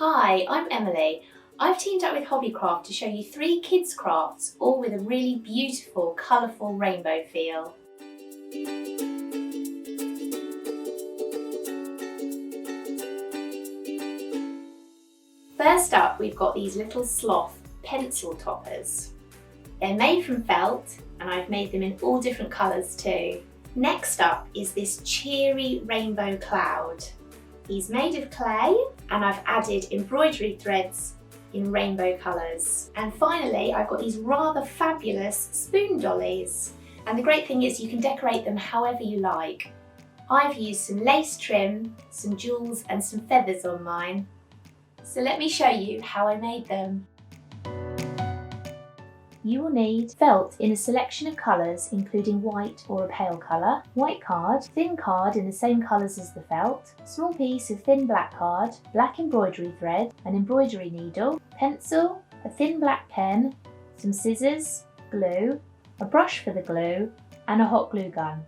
Hi, I'm Emily. I've teamed up with Hobbycraft to show you 3 kids crafts, all with a really beautiful, colourful rainbow feel. First up, we've got these little sloth pencil toppers. They're made from felt and I've made them in all different colours too. Next up is this cheery rainbow cloud. He's made of clay and I've added embroidery threads in rainbow colours. And finally, I've got these rather fabulous spoon dollies. And the great thing is you can decorate them however you like. I've used some lace trim, some jewels and some feathers on mine. So let me show you how I made them. You will need felt in a selection of colours including white or a pale colour, white card, thin card in the same colours as the felt, small piece of thin black card, black embroidery thread, an embroidery needle, pencil, a thin black pen, some scissors, glue, a brush for the glue and a hot glue gun.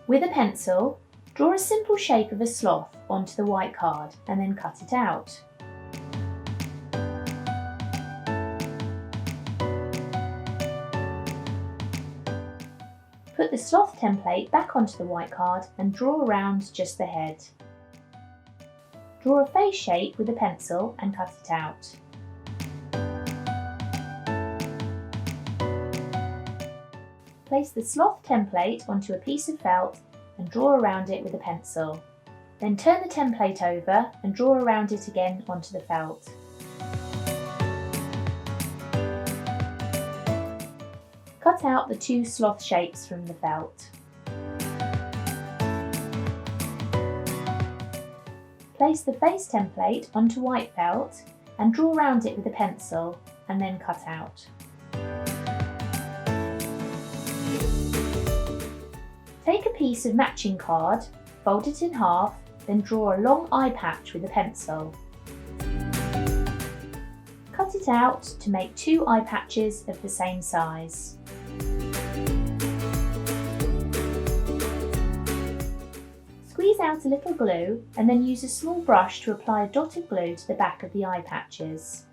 With a pencil, draw a simple shape of a sloth onto the white card and then cut it out. Put the sloth template back onto the white card and draw around just the head. Draw a face shape with a pencil and cut it out. Place the sloth template onto a piece of felt and draw around it with a pencil. Then turn the template over and draw around it again onto the felt. Cut out the 2 sloth shapes from the felt. Place the face template onto white felt and draw around it with a pencil and then cut out. Take a piece of matching card, fold it in half, then draw a long eye patch with a pencil. Cut it out to make 2 eye patches of the same size. Squeeze out a little glue and then use a small brush to apply a dot of glue to the back of the eye patches.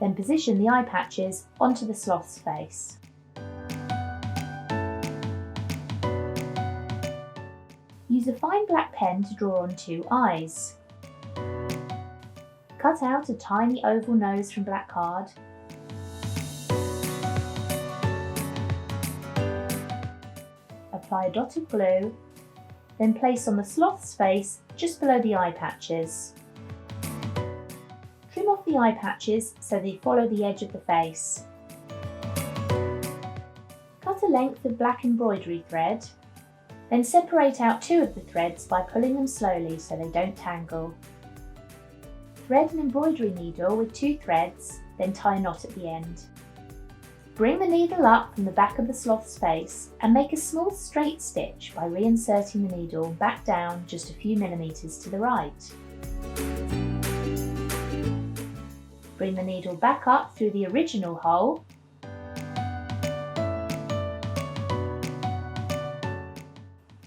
Then position the eye patches onto the sloth's face. Use a fine black pen to draw on 2 eyes. Cut out a tiny oval nose from black card. Apply a dot of glue, then place on the sloth's face just below the eye patches. Trim off the eye patches so they follow the edge of the face. Cut a length of black embroidery thread, then separate out 2 of the threads by pulling them slowly so they don't tangle. Thread an embroidery needle with 2 threads, then tie a knot at the end. Bring the needle up from the back of the sloth's face and make a small straight stitch by reinserting the needle back down just a few millimetres to the right. Bring the needle back up through the original hole .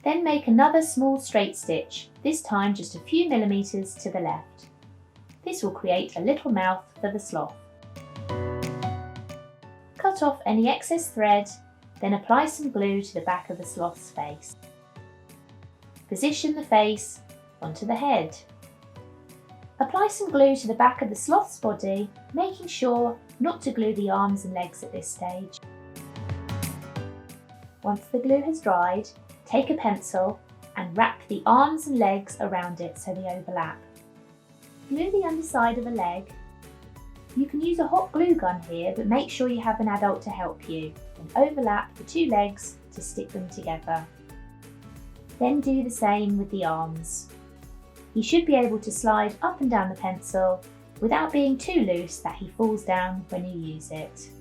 Then make another small straight stitch, this time just a few millimetres to the left. This will create a little mouth for the sloth. Cut off any excess thread, then apply some glue to the back of the sloth's face. Position the face onto the head. Apply some glue to the back of the sloth's body, making sure not to glue the arms and legs at this stage. Once the glue has dried, take a pencil and wrap the arms and legs around it so they overlap. Glue the underside of a leg. You can use a hot glue gun here, but make sure you have an adult to help you, and overlap the 2 legs to stick them together. Then do the same with the arms. You should be able to slide up and down the pencil without being too loose that he falls down when you use it.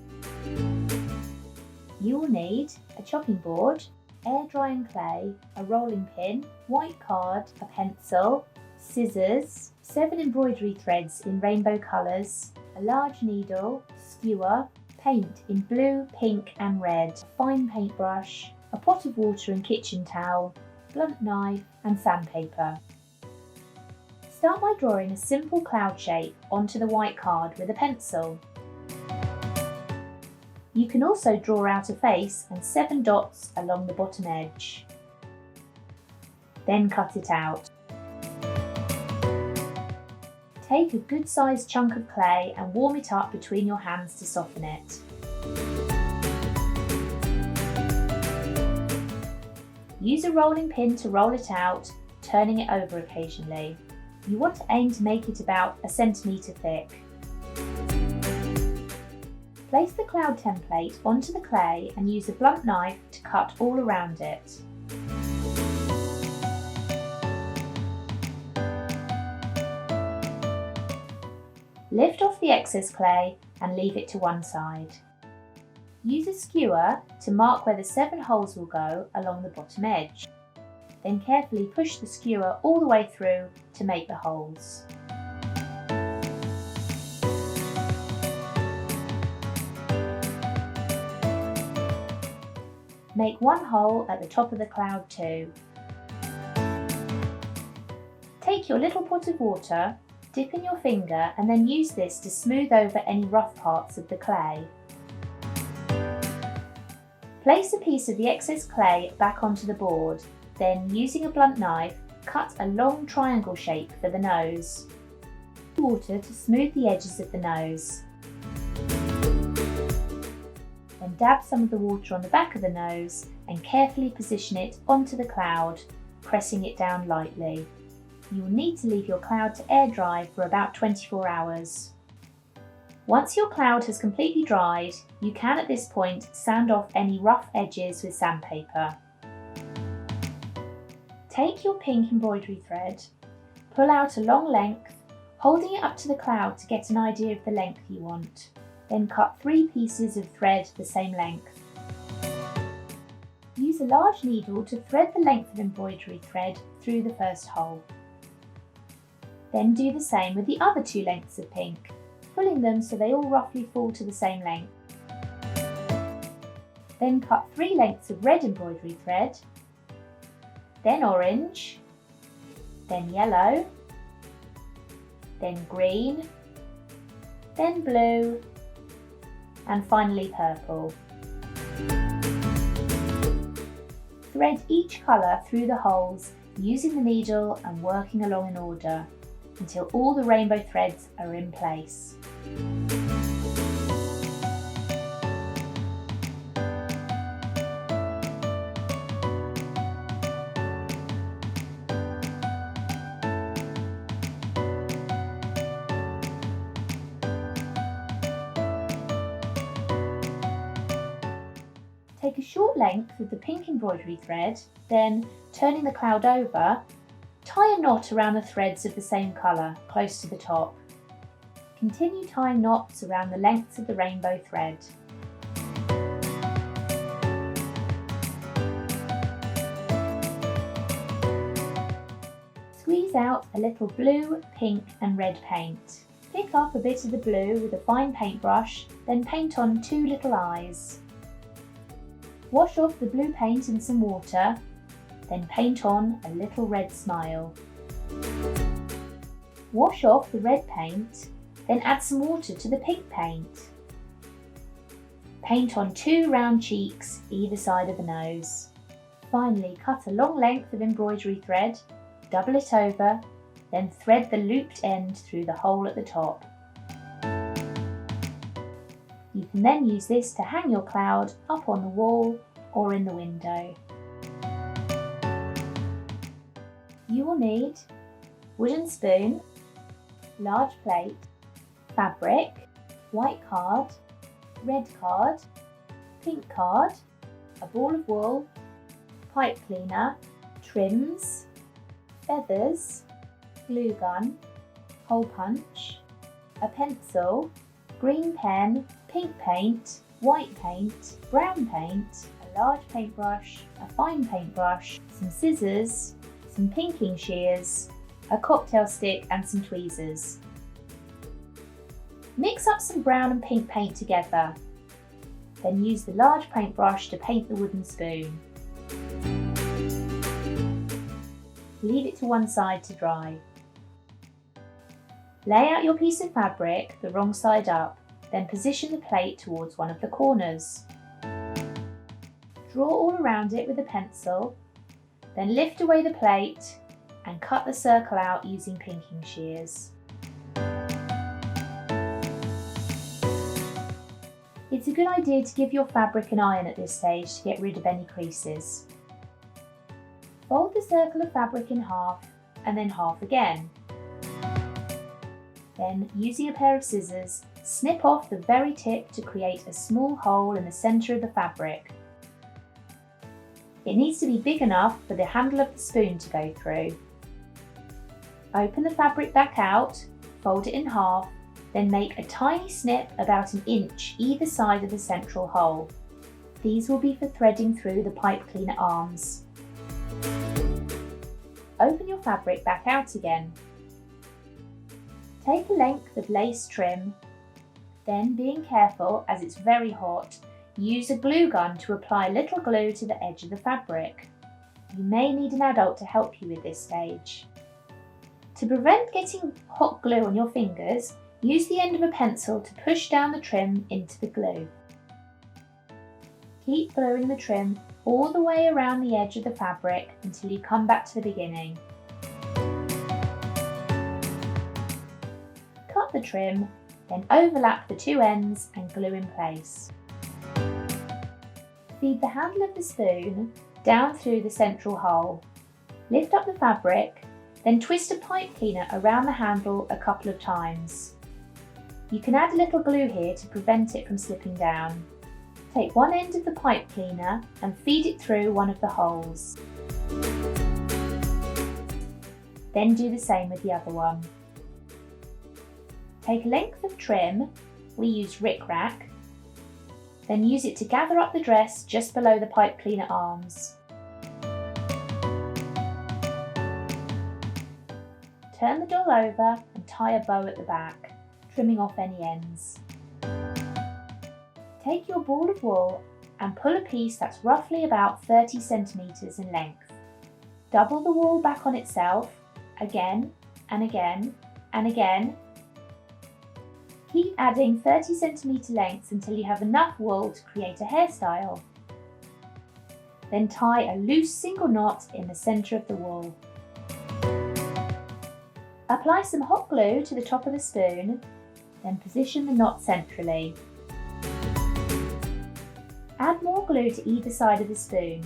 You will need a chopping board, air drying clay, a rolling pin, white card, a pencil, scissors, 7 embroidery threads in rainbow colours, a large needle, skewer, paint in blue, pink and red, a fine paintbrush, a pot of water and kitchen towel, blunt knife and sandpaper. Start by drawing a simple cloud shape onto the white card with a pencil. You can also draw out a face and 7 dots along the bottom edge. Then cut it out. Take a good sized chunk of clay and warm it up between your hands to soften it. Use a rolling pin to roll it out, turning it over occasionally. You want to aim to make it about 1 centimetre thick. Place the cloud template onto the clay and use a blunt knife to cut all around it. Lift off the excess clay and leave it to one side. Use a skewer to mark where the 7 holes will go along the bottom edge. Then carefully push the skewer all the way through to make the holes. Make 1 hole at the top of the cloud too. Take your little pot of water, dip in your finger and then use this to smooth over any rough parts of the clay. Place a piece of the excess clay back onto the board, then using a blunt knife, cut a long triangle shape for the nose. Water to smooth the edges of the nose. Then dab some of the water on the back of the nose and carefully position it onto the cloud, pressing it down lightly. You will need to leave your cloud to air dry for about 24 hours. Once your cloud has completely dried, you can at this point sand off any rough edges with sandpaper. Take your pink embroidery thread, pull out a long length, holding it up to the cloud to get an idea of the length you want. Then cut 3 pieces of thread the same length. Use a large needle to thread the length of embroidery thread through the first hole. Then do the same with the other 2 lengths of pink, pulling them so they all roughly fall to the same length. Then cut 3 lengths of red embroidery thread, then orange, then yellow, then green, then blue, and finally purple. Thread each colour through the holes using the needle and working along in order until all the rainbow threads are in place. Take a short length of the pink embroidery thread, then, turning the cloud over, tie a knot around the threads of the same colour, close to the top. Continue tying knots around the lengths of the rainbow thread. Squeeze out a little blue, pink and red paint. Pick up a bit of the blue with a fine paintbrush, then paint on 2 little eyes. Wash off the blue paint in some water, then paint on a little red smile. Wash off the red paint, then add some water to the pink paint. Paint on 2 round cheeks either side of the nose. Finally, cut a long length of embroidery thread, double it over, then thread the looped end through the hole at the top. You can then use this to hang your cloud up on the wall or in the window. You will need wooden spoon, large plate, fabric, white card, red card, pink card, a ball of wool, pipe cleaner, trims, feathers, glue gun, hole punch, a pencil, green pen, pink paint, white paint, brown paint, a large paintbrush, a fine paintbrush, some scissors, some pinking shears, a cocktail stick and some tweezers. Mix up some brown and pink paint together. Then use the large paintbrush to paint the wooden spoon. Leave it to one side to dry. Lay out your piece of fabric the wrong side up, then position the plate towards one of the corners. Draw all around it with a pencil, then lift away the plate and cut the circle out using pinking shears. It's a good idea to give your fabric an iron at this stage to get rid of any creases. Fold the circle of fabric in half and then half again. Then, using a pair of scissors, snip off the very tip to create a small hole in the centre of the fabric. It needs to be big enough for the handle of the spoon to go through. Open the fabric back out, fold it in half, then make a tiny snip about an inch either side of the central hole. These will be for threading through the pipe cleaner arms. Open your fabric back out again. Take a length of lace trim, then, being careful as it's very hot, use a glue gun to apply a little glue to the edge of the fabric. You may need an adult to help you with this stage. To prevent getting hot glue on your fingers, use the end of a pencil to push down the trim into the glue. Keep gluing the trim all the way around the edge of the fabric until you come back to the beginning. Cut the trim, then overlap the two ends and glue in place. Feed the handle of the spoon down through the central hole. Lift up the fabric, then twist a pipe cleaner around the handle a couple of times. You can add a little glue here to prevent it from slipping down. Take one end of the pipe cleaner and feed it through one of the holes. Then do the same with the other one. Take a length of trim, we use rickrack, then use it to gather up the dress just below the pipe cleaner arms. Turn the doll over and tie a bow at the back, trimming off any ends. Take your ball of wool and pull a piece that's roughly about 30 centimetres in length. Double the wool back on itself, again and again and again. Keep adding 30 centimetre lengths until you have enough wool to create a hairstyle. Then tie a loose single knot in the centre of the wool. Apply some hot glue to the top of the spoon, then position the knot centrally. Add more glue to either side of the spoon.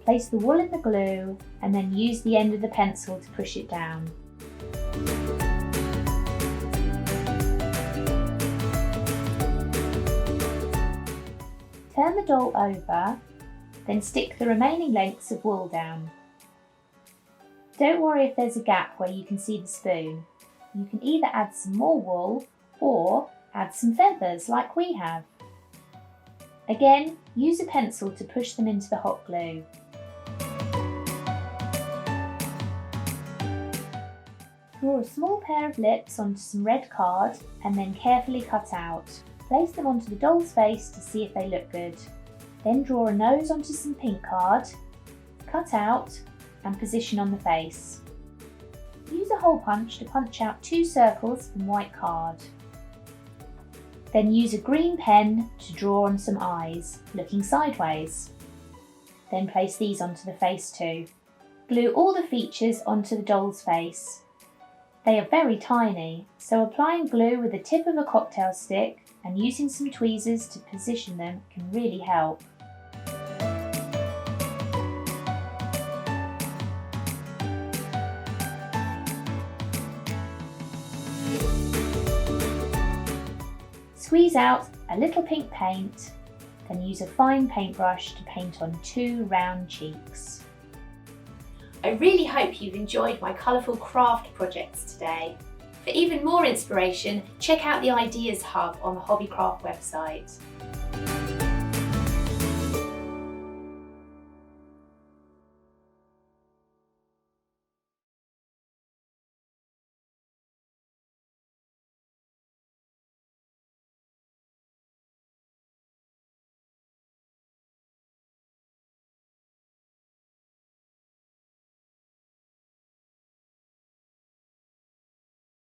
Place the wool in the glue and then use the end of the pencil to push it down. Turn the doll over, then stick the remaining lengths of wool down. Don't worry if there's a gap where you can see the spoon. You can either add some more wool or add some feathers like we have. Again, use a pencil to push them into the hot glue. Draw a small pair of lips onto some red card and then carefully cut out. Place them onto the doll's face to see if they look good. Then draw a nose onto some pink card, cut out and position on the face. Use a hole punch to punch out 2 circles from white card. Then use a green pen to draw on some eyes, looking sideways. Then place these onto the face too. Glue all the features onto the doll's face. They are very tiny, so applying glue with the tip of a cocktail stick and using some tweezers to position them can really help. Squeeze out a little pink paint, then use a fine paintbrush to paint on 2 round cheeks. I really hope you've enjoyed my colourful craft projects today. For even more inspiration, check out the Ideas Hub on the Hobbycraft website.